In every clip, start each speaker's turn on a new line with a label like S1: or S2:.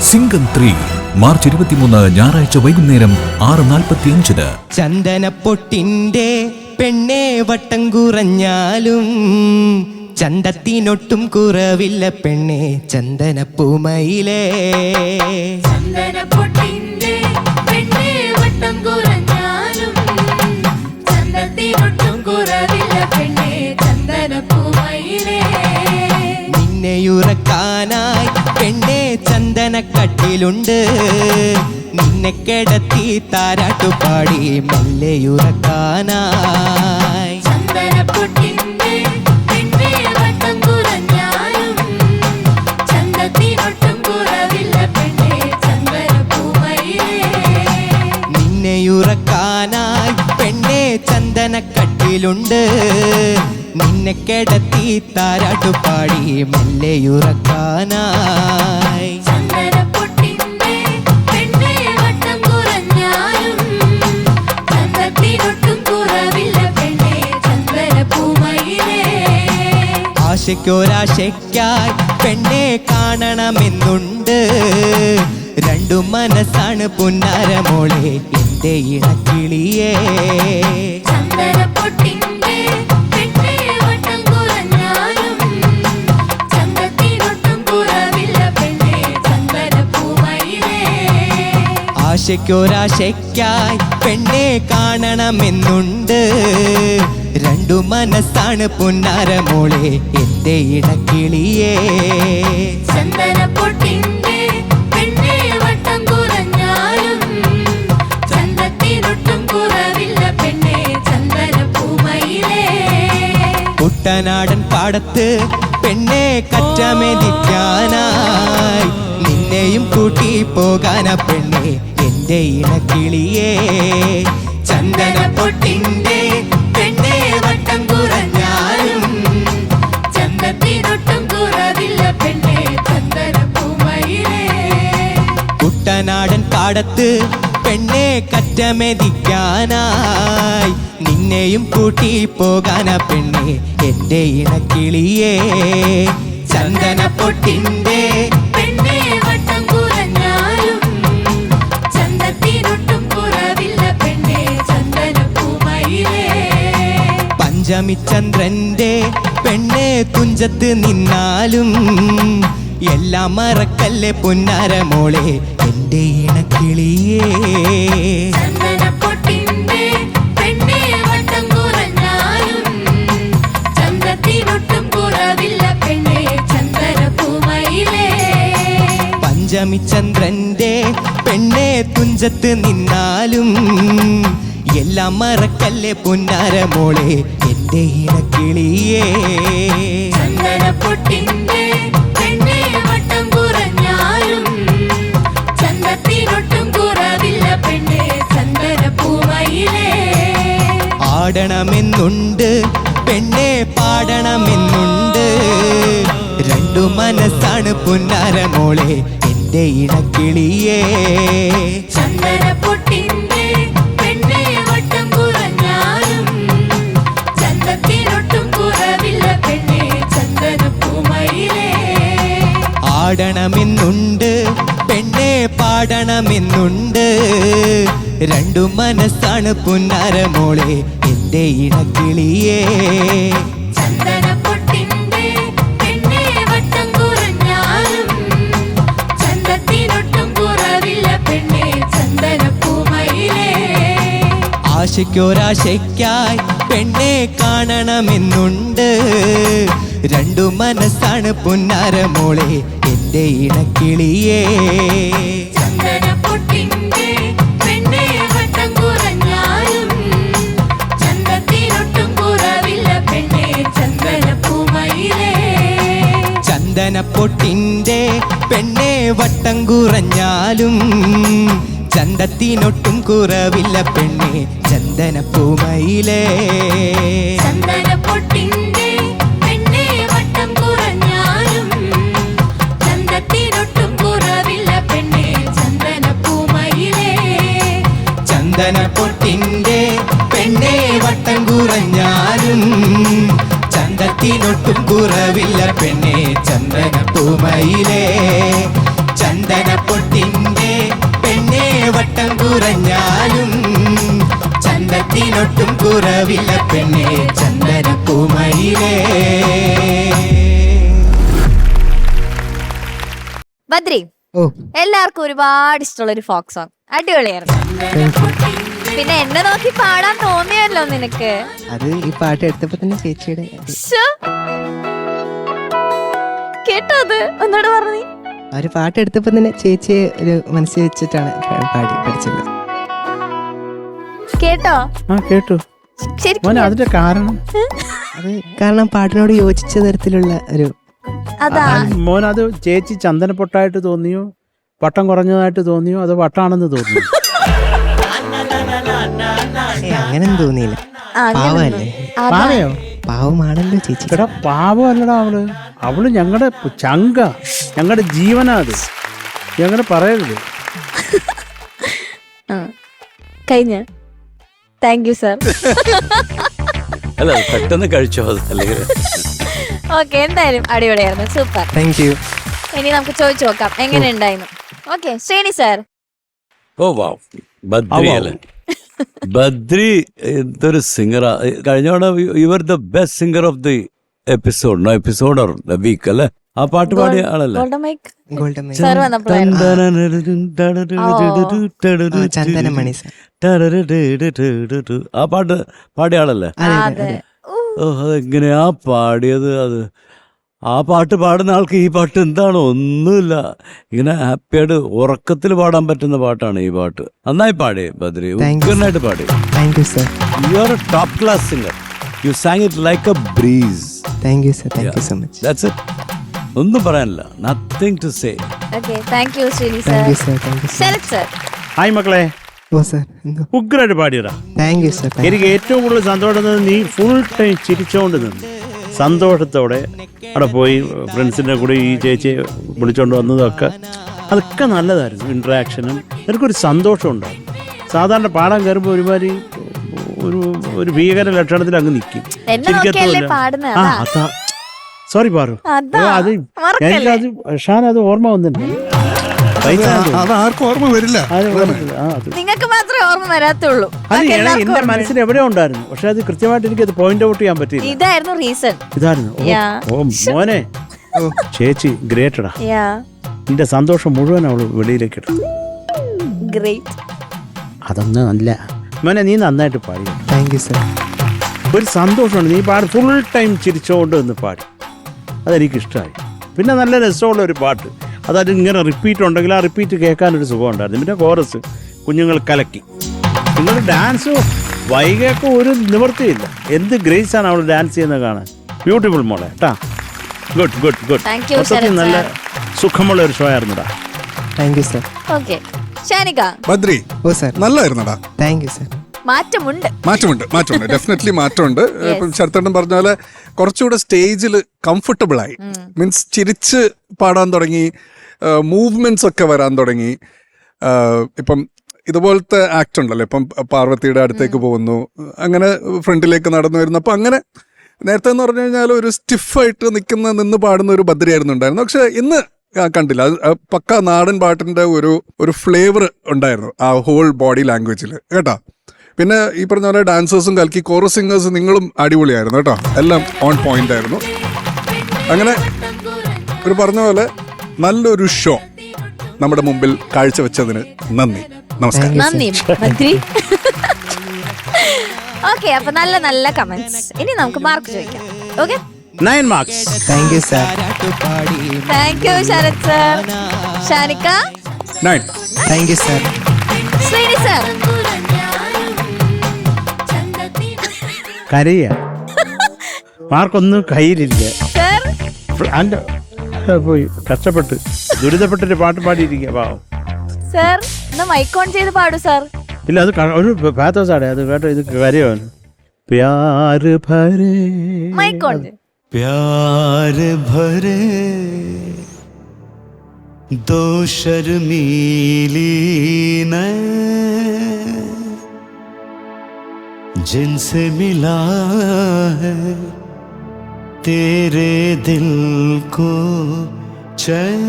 S1: Singham 3 March 23 ഞായറാഴ്ച വൈകുന്നേരം 6:45.
S2: ചന്ദനപ്പൊട്ടിന്റെ പെണ്ണെ വട്ടം കുറഞ്ഞാലും ചന്തത്തിനൊട്ടും കുറവില്ല പെണ്ണെ ചന്ദനപ്പൂമയിലേ.
S3: ചന്ദനപ്പൊട്ടിന്റെ പെണ്ണെ വട്ടം കുറഞ്ഞാലും ചന്തത്തിനൊട്ടും കുറവില്ല പെണ്ണെ ചന്ദനപ്പൂമയിലേ.
S2: നിന്നെയുറക്കാനായി പെണ്ണെ ചന്ദനക്കട്ടിലുണ്ട്, നിന്നെ കിടത്തി താരാട്ടുപാടി മെല്ലെയുറക്കാനായി.
S3: ചന്ദനപ്പൊട്ടിന്റെ പെണ്ണെ വട്ടം കുറഞ്ഞാലും ചന്തത്തിനൊട്ടും കുറവില്ല പെണ്ണെ ചന്ദനപ്പൂമയിലേ.
S2: നിന്നെയുറക്കാനായി പെണ്ണെ ചന്ദനക്കട്ടിലുണ്ട്, നിന്നെ കിടത്തി താരാട്ടുപാടി മെല്ലെയുറക്കാനായി.
S3: ചന്ദനപ്പൊട്ടിന്റെ പെണ്ണെ വട്ടം കുറഞ്ഞാലും ചന്തത്തിനൊട്ടും കുറവില്ല പെണ്ണെ ചന്ദനപ്പൂമയിലേ.
S2: ആശയ്ക്കൊരാശയ്ക്കായി പെണ്ണെ കാണണമെന്നുണ്ട്, രണ്ടു മനസ്സാണ് പുന്നാരമോളെ എന്റെ ഇണക്കിളിയേ.
S3: ചന്ദനപ്പൊട്ടിന്റെ പെണ്ണെ വട്ടം കുറഞ്ഞാലും ചന്തത്തിനൊട്ടും കുറവില്ല പെണ്ണെ ചന്ദനപ്പൂമയിലേ.
S2: ആശയ്ക്കൊരാശയ്ക്കായി പെണ്ണെ കാണണമെന്നുണ്ട്, രണ്ടു മനസ്സാണ് പുന്നാരമോളെ എന്റെ ഇണക്കിളിയേ.
S3: ചന്ദനപ്പൊട്ടിന്റെ പെണ്ണെ വട്ടം കുറഞ്ഞാലും ചന്തത്തിനൊട്ടും കുറവില്ല പെണ്ണെ ചന്ദനപ്പൂമയിലേ.
S2: കുട്ടനാടൻ പാടത്ത് പെണ്ണെ കറ്റമെതിക്കാനായി നിന്നെയും കൂട്ടി പോകാന പെണ്ണെ എന്റെ ഇണക്കിളിയേ. ചന്ദനപ്പൊട്ടിന്റെ പെണ്ണെ വട്ടം കുറഞ്ഞാലും
S3: ചന്തത്തിനൊട്ടും കുറവില്ല പെണ്ണെ ചന്ദനപ്പൂമയിലേ.
S2: കുട്ടനാടൻ പാടത്ത് പെണ്ണെ കറ്റമെതിക്കാനായി നിന്നെയും കൂട്ടി പോകാന പെണ്ണെ എന്റെ ഇണക്കിളിയേ. ചന്ദനപ്പൊട്ടിന്റെ
S3: പെണ്ണെ വട്ടം കുറഞ്ഞാലും ചന്തത്തിനൊട്ടും കുറവില്ല പെണ്ണെ ചന്ദനപ്പൂമയിലേ.
S2: പഞ്ചമിചന്ദ്രന്റെ പെണ്ണെ തുഞ്ചത്ത് നിന്നാലും എല്ലാം മറക്കല്ലേ പുന്നാരമോളെ എന്റെ ഇണക്കിളിയേ.
S3: ചന്ദനപ്പൊട്ടിന്റെ പെണ്ണെ വട്ടം കുറഞ്ഞാലും ചന്തത്തിനൊട്ടും കുറവില്ല പെണ്ണെ ചന്ദനപ്പൂമയിലേ.
S2: പഞ്ചമിചന്ദ്രന്റെ പെണ്ണെ തുഞ്ചത്ത് നിന്നാലും എല്ലാം മറക്കല്ലേ പുന്നാരമോളെ എന്റെ ഇണക്കിളിയേ.
S3: ചന്ദനപ്പൊട്ടിന്റെ പെണ്ണെ വട്ടം കുറഞ്ഞാലും ചന്തത്തിനൊട്ടും കുറവില്ല പെണ്ണെ ചന്ദനപ്പൂമയിലേ.
S2: ആടണമെന്നുണ്ട് പെണ്ണെ പാടണമെന്നുണ്ട്, രണ്ടു മനസ്സാണ് പുന്നാരമോളെ എന്റെ ഇണക്കിളിയേ.
S3: ചന്ദനപ്പൊട്ടിന്റെ പെണ്ണെ വട്ടം കുറഞ്ഞാലും ചന്തത്തിനൊട്ടും കുറവില്ല പെണ്ണെ ചന്ദനപ്പൂമയിലേ.
S2: ആടണമെന്നുണ്ട് പെണ്ണെ പാടണമെന്നുണ്ട്, രണ്ടു മനസ്സാണ് പുന്നാരമോളെ എന്റെ ഇണക്കിളിയേ.
S3: ചന്ദനപ്പൊട്ടിന്റെ പെണ്ണെ വട്ടം കുറഞ്ഞാലും ചന്തത്തിനൊട്ടും കുറവില്ല പെണ്ണെ ചന്ദനപ്പൂമയിലേ.
S2: ആശയ്ക്കൊരാശയ്ക്കായി പെണ്ണെ കാണണമെന്നുണ്ട്, രണ്ടു മനസ്സാണ് പുന്നാരമോളെ എന്റെ ഇണക്കിളിയേ.
S3: ചന്ദനപ്പൊട്ടിന്റെ പെണ്ണെ വട്ടം കുറഞ്ഞാലും ചന്തത്തിനൊട്ടും കുറവില്ല പെണ്ണെ ചന്ദനപ്പൂമയിലേ.
S2: ചന്ദനപ്പൊട്ടിന്റെ പെണ്ണെ വട്ടം കുറഞ്ഞാലും ചന്തത്തിനൊട്ടും കുറവില്ല പെണ്ണെ ചന്ദനപ്പൂമയിലേ.
S3: ചന്ദനപ്പൊട്ടിന്റെ പെണ്ണെ വട്ടം കുറഞ്ഞാലും ചന്തത്തിനൊട്ടും കുറവില്ല പെണ്ണെ ചന്ദനപ്പൂമയിലേ.
S2: ചന്ദനപ്പൊട്ടിന്റെ പെണ്ണെ വട്ടം കുറഞ്ഞാലും ചന്തത്തിനൊട്ടും കുറവില്ല പെണ്ണെ ചന്ദനപ്പൂമയിലേ. ചന്ദനപ്പൊട്ടി ഒട്ടും കുറവില്ല പെണ്ണേ ചന്ദനപ്പൂമയിലേ.
S4: ബദ്രി,
S2: ഓ
S4: എല്ലാവർക്കും ഒരുപാട് ഇഷ്ടമുള്ള ഒരു ഫോക്ക് സോങ്, അടിപൊളിയായിരുന്നു. പിന്നെ എന്നെ നോക്കി പാടാൻ തോന്നിയല്ലോ നിനക്ക്.
S2: അത് ഈ പാട്ട് എടുത്തപ്പോ തന്നെ ചേച്ചിയുടെ
S4: ശ്ശോ. കേട്ടോ അത് ഒന്നോട് പറഞ്ഞു.
S2: ഒരു പാട്ട് എടുത്തപ്പോ തന്നെ ചേച്ചിയെ ഒരു മനസ്സിൽ വെച്ചിട്ടാണ് പാടി പഠിച്ചത്.
S4: കേട്ടോ?
S5: കേട്ടു.
S4: ശരിക്കും
S5: അതിന്റെ കാരണം
S2: അത് കാരണം പാട്ടിനോട് യോജിച്ച തരത്തിലുള്ള ഒരു
S4: അതാ.
S5: മോൻ അത് ചേച്ചി ചന്ദനപ്പൊട്ടായിട്ട് തോന്നിയോ, വട്ടം കുറഞ്ഞതായിട്ട് തോന്നിയോ, അതോ വട്ടാണെന്ന് തോന്നിയോ?
S2: അങ്ങനെയൊന്നും തോന്നിയില്ല. പാവല്ലേ?
S5: പാവയോ?
S2: പാവമാണല്ലോ ചേച്ചി.
S5: എടാ പാവമല്ലടാ അവള് ഞങ്ങളുടെ ചങ്ക, ഞങ്ങളുടെ ജീവനാ. അത് ഞങ്ങളുടെ പറയരുത്.
S4: കഴിഞ്ഞ താങ്ക് യു സാർ.
S6: അല്ല പെട്ടെന്ന് കഴിച്ചോ അത് അല്ലെങ്കിൽ.
S4: ഓക്കെ, എന്തായാലും അടിപൊളിയായിരുന്നു, സൂപ്പർ.
S2: Thank you.
S4: ഇനി നമുക്ക് ചോദിച്ചു നോക്കാം എങ്ങനെ ഉണ്ടായിരുന്നു. Okay, Srini sir.
S6: Oh wow, Badri അല്ലേ? ബദ്രി എന്തൊരു സിംഗറാ. കഴിഞ്ഞ തവണ your the best singer of the episode or the week അല്ലേ? ആ പാട്ട് പാടിയ ആളല്ലേ?
S4: ഗോൾഡൻ മൈക്ക്
S2: ഗോൾഡൻ
S4: സാർ വന്നപ്പോഴായിരുന്നു.
S2: ചന്ദനമണി സാർ.
S6: ആ പാട്ട് പാടിയ ആളല്ലേ?
S4: അതെ.
S6: ഓ അതെങ്ങനെയാ പാടിയത് അത്. ആ പാട്ട് പാടുന്ന ആൾക്ക് ഈ പാട്ട് എന്താണ് ഒന്നുമില്ല. ഇങ്ങനെ ഹാപ്പിയായിട്ട് ഉറക്കത്തിൽ പാടാൻ പറ്റുന്ന പാട്ടാണ് ഈ പാട്ട്. നന്നായി പാടി ബദ്രി, ഉഗ്രനായിട്ട് പാടി.
S2: Thank you sir.
S6: You are a top class singer. You sang it like a breeze.
S2: Thank you sir. Thank you so much.
S6: That's it. ഒന്നും പറയാനില്ല. Nothing to say.
S4: Okay, thank you Srini
S2: thank you
S4: sir.
S2: Sir. Thank you sir.
S4: Sarath sir.
S5: Hi മക്കളെ,
S2: oh sir. എന്തോ
S5: ഉഗ്രായിട്ട് പാടിയടാ.
S2: Thank you sir.
S5: എനിക്ക് ഏറ്റവും കൂടുതൽ സന്തോഷം നീ ഫുൾ ടൈം ചിരിച്ചോണ്ട് നിന്ന് സന്തോഷത്തോടെ അവിടെ പോയി ഫ്രണ്ട്സിൻ്റെ കൂടെ ഈ ചേച്ചിയെ വിളിച്ചോണ്ട് വന്നതൊക്കെ അതൊക്കെ നല്ലതായിരുന്നു. ഇൻട്രാക്ഷനും എനിക്കൊരു സന്തോഷം ഉണ്ടാകും. സാധാരണ പാടാൻ കയറുമ്പോൾ ഒരുമാതിരി ഒരു ഭീകര ലക്ഷണത്തിൽ അങ്ങ് നിൽക്കും. സോറി പാറു, അത് എനിക്കത് ഷാൻ അത് ഓർമ്മ വന്നിട്ടുണ്ട്.
S7: അത് ആർക്കും ഓർമ്മ വരില്ല.
S4: നിങ്ങൾക്ക് മാത്രമേ ഓർമ്മ വരാത്തുള്ളൂ.
S5: അത് എന്റെ മനസ്സിൽ എവിടെ ഉണ്ടായിരുന്നു, പക്ഷെ അത് കൃത്യമായിട്ട് എനിക്ക് അത് പോയിന്റ് ഔട്ട് ചെയ്യാൻ പറ്റില്ല.
S4: ഇതായിരുന്നു റീസൺ.
S5: ഇതായിരുന്നു. ഓ മോനെ, ചേച്ചി ഗ്രേറ്റടാ. നിന്റെ സന്തോഷം മുഴുവൻ അവള് വെളിയിലേക്ക് ഇട്ടു. അതൊന്നും അല്ല മോനെ, നീ നന്നായിട്ട് പാടി.
S2: Thank you sir.
S5: ഒരു സന്തോഷമുണ്ട്. നീ പാടി ഫുൾ ടൈം ചിരിച്ചോണ്ട് എന്ന് പാടി, അതെനിക്കിഷ്ടമായി. പിന്നെ നല്ല രസമുള്ള ഒരു പാട്ട്, അതായത് ഇങ്ങനെ റിപ്പീറ്റ് ഉണ്ടെങ്കിൽ ആ റിപ്പീറ്റ് കേൾക്കാനൊരു സുഖം ഉണ്ടായിരുന്നു. പിന്നെ കോറസ് കുഞ്ഞുങ്ങൾ കലക്കി. നിങ്ങളുടെ ഡാൻസ് വൈകിയൊക്കെ ഒരു നിവൃത്തിയില്ല. എന്ത് ഗ്രേസാണ് അവൾ ഡാൻസ് ചെയ്യുന്നത് കാണാൻ. ബ്യൂട്ടിഫുൾ മോളെ കേട്ടാ. Good good good. മൊത്തത്തിൽ നല്ല സുഖമുള്ള ഒരു ഷോ ആയിരുന്നുടാ.
S2: Thank you sir.
S4: Okay, Shanika.
S7: Badri,
S2: oh sir.
S7: നല്ലായിരുന്നടാ.
S2: Thank you sir.
S7: മാറ്റമുണ്ട് ഡെഫിനറ്റ്ലി മാറ്റമുണ്ട്. ഇപ്പം ശരത്തേട്ടൻ പറഞ്ഞ പോലെ കുറച്ചുകൂടെ സ്റ്റേജിൽ കംഫർട്ടബിൾ ആയി. മീൻസ് ചിരിച്ച് പാടാൻ തുടങ്ങി, മൂവ്മെന്റ്സ് ഒക്കെ വരാൻ തുടങ്ങി. ഇപ്പം ഇതുപോലത്തെ ആക്ട് ഉണ്ടല്ലോ, ഇപ്പം പാർവതിയുടെ അടുത്തേക്ക് പോകുന്നു, അങ്ങനെ ഫ്രണ്ടിലേക്ക് നടന്നു വരുന്നു. അപ്പം അങ്ങനെ നേരത്തെ എന്ന് പറഞ്ഞു കഴിഞ്ഞാൽ ഒരു സ്റ്റിഫായിട്ട് നിന്ന് പാടുന്ന ഒരു ബദ്രിയായിരുന്നു ഉണ്ടായിരുന്നു. പക്ഷെ ഇന്ന് കണ്ടില്ല. പക്ക നാടൻ പാട്ടിന്റെ ഒരു ഫ്ലേവർ ഉണ്ടായിരുന്നു ആ ഹോൾ ബോഡി ലാംഗ്വേജിൽ കേട്ടോ. പിന്നെ ഈ പറഞ്ഞ പോലെ ഡാൻസേഴ്സും കലക്കി, കോറസ് സിംഗേഴ്സ് നിങ്ങളും അടിപൊളിയായിരുന്നു കേട്ടോ. എല്ലാം ഓൺ പോയിന്റ് ആയിരുന്നു. അങ്ങനെ ഒരു പറഞ്ഞ പോലെ നല്ലൊരു ഷോ നമ്മുടെ മുമ്പിൽ കാഴ്ചവെച്ചതിന് നന്ദി. നമസ്കാരം.
S4: നന്ദി ബദ്രി. ഓക്കെ, അപ്പൊ നല്ല നല്ല കമന്റ്സ്. ഇനി നമുക്ക് മാർക്ക് ചോദിക്കാം. Okay,
S5: 9 marks.
S2: Thank you sir.
S4: Thank you Sarath sir. Shanika
S7: 9.
S2: Thank you sir.
S4: Srini sir.
S5: കരയ മാർക്കൊന്നും കയ്യിലില്ല. പോയി കഷ്ടപ്പെട്ട് ദുരിതപ്പെട്ടൊരു പാട്ട് പാടിയിരിക്കുക പാവം.
S4: സർ എന്നാ മൈക്ക് ഓൺ ചെയ്ത് പാടൂ സർ.
S5: ഇല്ല, അത് ഒരു പാത്തോസാടെ അത് കേട്ടോ. ഇത് കരയോ? പ്യാര് ഭരേ
S4: മൈക്ക് ഓൺ.
S8: प्यार भरे दो शर्मीली नैन जिनसे मिला है तेरे दिल को चैन,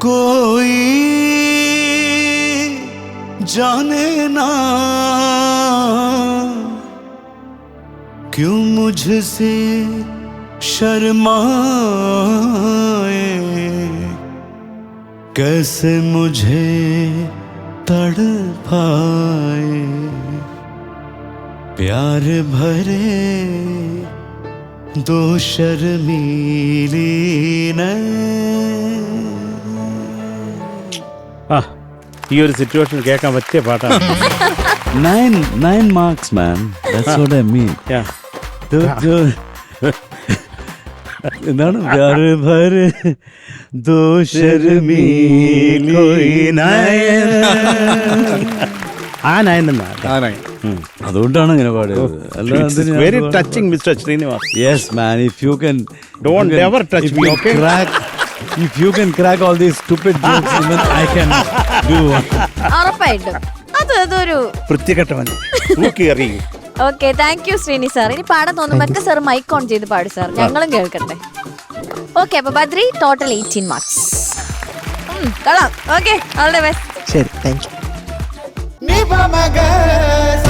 S8: कोई जाने ना क्यों मुझसे शर्माए, कैसे मुझे तड़पाए, प्यार भरे दो शर्मीली नैन।
S5: ആ ഈ ഒരു സിറ്റുവേഷൻ കേൾക്കാൻ പറ്റിയ പാട്ടാണ്.
S6: 9 marks, man. That's what I mean.
S5: Yeah.
S6: എന്താണ് പ്യാർ ഭരെ ദോ ശർമീലി നയൻ.
S5: ആ നയനെന്നാ.
S7: ആനായി.
S6: അതുകൊണ്ടാണ് ഇങ്ങനെ പാടിയത്.
S5: Very touching mister Srinivas.
S6: Yes man, if you can
S5: Don't ever touch me, okay?
S6: If you can crack all these stupid jokes, even I can do one.
S4: ഉറപ്പായിട്ടും അതൊരു
S5: വൃത്തികെട്ടവൻ തൂക്കി എറിയും.
S4: Okay. Thank you Srini sir. ഇനി പാടാൻ തോന്നുമ്പോ സാർ മൈക്ക് ഓൺ ചെയ്ത് പാടും സാർ, ഞങ്ങളും കേൾക്കട്ടെ. ഓക്കെ, അപ്പൊ ബദ്രി ടോട്ടൽ 18 മാർക്സ്. കൊള്ളാം. Okay, all the best.
S2: ശരി, thank you.
S8: Ni ba magas